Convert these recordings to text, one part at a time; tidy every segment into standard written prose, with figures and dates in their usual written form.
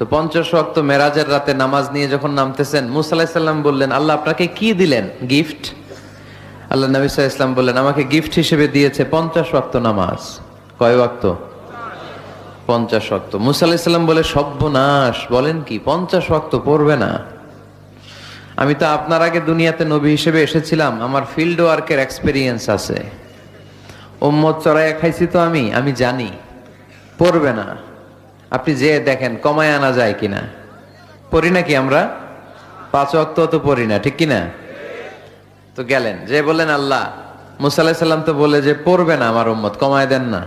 তো 50 ওয়াক্ত মেরাজের রাতে নামাজ নিয়ে যখন নামতেছেন, মুসা আলাইহিস সালাম বললেন, আল্লাহ আপনাকে কি দিলেন গিফট? আল্লাহ নবী সাল্লাল্লাহু আলাইহি ওয়াসাল্লাম বললেন, আমাকে গিফট হিসেবে দিয়েছে 50 ওয়াক্ত নামাজ। কয় ওয়াক্ত? 50 ওয়াক্ত। মুসা আলাইহিস সালাম বলে, সর্বনাশ, বলেন কি 50 ওয়াক্ত পড়বে না? আমি তো আপনার আগে দুনিয়াতে নবী হিসেবে এসেছিলাম, আমার ফিল্ড ওয়ার্কের এক্সপেরিয়েন্স আছে, উম্মত চড়াইয়া খাইছি তো আমি জানি পড়বে না। আপনি যে দেখেন কমায় আনা যায় কিনা। পড়ি নাকি আমরা? 5 ওয়াক্ত তো পড়ি না, ঠিক কিনা? তো গেলেন যে বললেন, আল্লাহ মুসা আলাইহিস সালাম তো বলে যে পড়বে না আমার উম্মত, কমায় দেন না।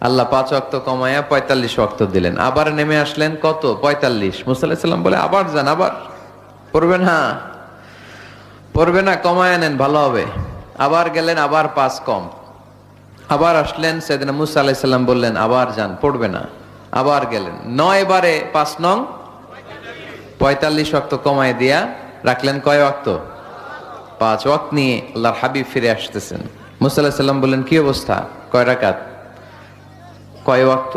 আল্লাহ 5 ওয়াক্ত কমায়া 45 ওয়াক্ত দিলেন। আবার নেমে আসলেন কত? 45। মুসা আলাইহিস সালাম বলে, আবার যান, আবার পড়বে না, পড়বে না, কমায় নেন, ভালো হবে। আবার গেলেন, আবার 5 কম। আবার আসলেন, সাইয়েদনা মুসা আলাইহিস সালাম বললেন, আবার যান, পড়বে না। আবার গেলেন, 9 বারে 5 নং 45 ওয়াক্ত কমায় দিয়া রাখলেন কয় ওয়াক্ত? 5 ওয়াক্ত নিয়ে আল্লাহর হাবিব ফিরে আসতেছেন। মুসা আলাইহিস সালাম বললেন, কি অবস্থা, কয় রাকাত, কয় ওয়াক্ত?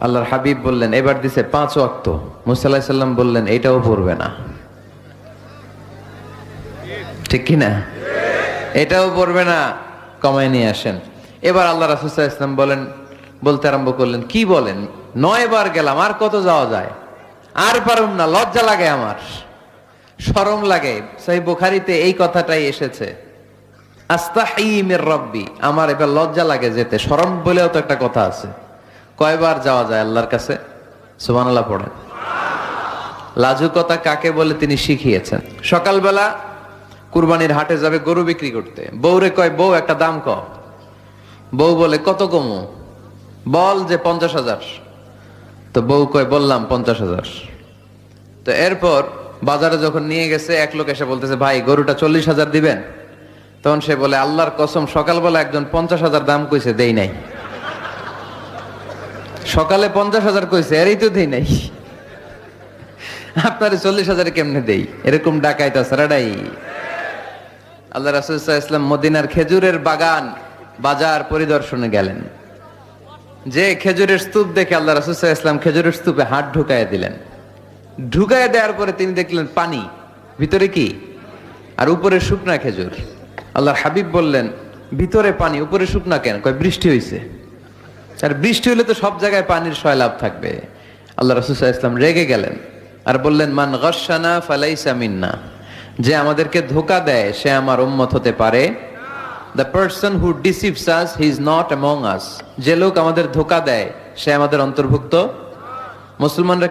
আল্লাহর হাবিব বললেন, এবার দিছে 5 ওয়াক্ত। মুসা আলাইহিস সালাম বললেন, এটাও পড়বে না, ঠিক কিনা? এটাও পড়বে না, কমায় নিয়ে আসেন। এবার আল্লাহ রাসূল সাল্লাল্লাহু আলাইহি ওয়াসাল্লাম বলতে আরম্ভ করলেন, কি বলেন, 9 বার গেলাম, আর কত যাওয়া যায়, আর পারুম না, লজ্জা লাগে, আমার শরম লাগে। সহিহ বুখারীতে এই কথাটাই এসেছে, আস্তাহি মির রাব্বি, আমার এবার লজ্জা লাগে যেতে। শরম বলেও তো একটা কথা আছে। কয়বার যাওয়া যায় আল্লাহর কাছে? সুবহানাল্লাহ পড়েন। লাজুকতা কাকে বলে তিনি শিখিয়েছেন। সকালবেলা কুরবানির হাটে যাবে গরু বিক্রি করতে, বউরে কয়, বউ একটা দাম ক। বউ বলে, কত কমু? বল যে 50,000। তো বউ কয়, বললাম 50,000। তো এরপর বাজারে যখন নিয়ে গেছে, এক লোক এসে বলতেছে, ভাই গরুটা 40,000 দিবেন? তখন সে বলে, আল্লাহর কসম, সকালবেলা একজন 50,000 দাম কইছে, দেই নাই। সকালে 50,000 কইছে, এরই তো দেই নাই, আপনার 40,000 কেমনে দেই? এরকম ডাকাইত সারাডাই। আল্লাহ রাসূল সাল্লাল্লাহু আলাইহি ওয়াসাল্লাম মদিনার খেজুরের বাগান বাজার পরিদর্শনে গেলেন। যে খেজুরের স্তূপ দেখে আল্লাহ রাসূল সাল্লাল্লাহু আলাইহি ওয়াসাল্লাম খেজুরের স্তূপে হাত ঢুকাইয়া দিলেন। ঢুকাইয়া দেওয়ার পরে তিনি দেখলেন পানি, ভিতরে কি? আর উপরে শুকনা খেজুর। আল্লাহর হাবিব বললেন, ভিতরে পানি, উপরে শুকনা কেন? কয়, বৃষ্টি হইছে। আর বৃষ্টি হলে তো সব জায়গায় পানির সয়লাভ থাকবে। আল্লাহ রাসূল সাল্লাল্লাহু আলাইহি ওয়াসাল্লাম রেগে গেলেন আর বললেন, মান গাশশানা ফালাইসা মিন্না, যে আমাদেরকে ধোঁকা দেয় সে আমার উম্মত হতে পারে। The person who deceives us, he is not among us. যে লোক আমাদের ধোঁকা দেয় সে আমাদের অন্তর্ভুক্ত মুসলমানরা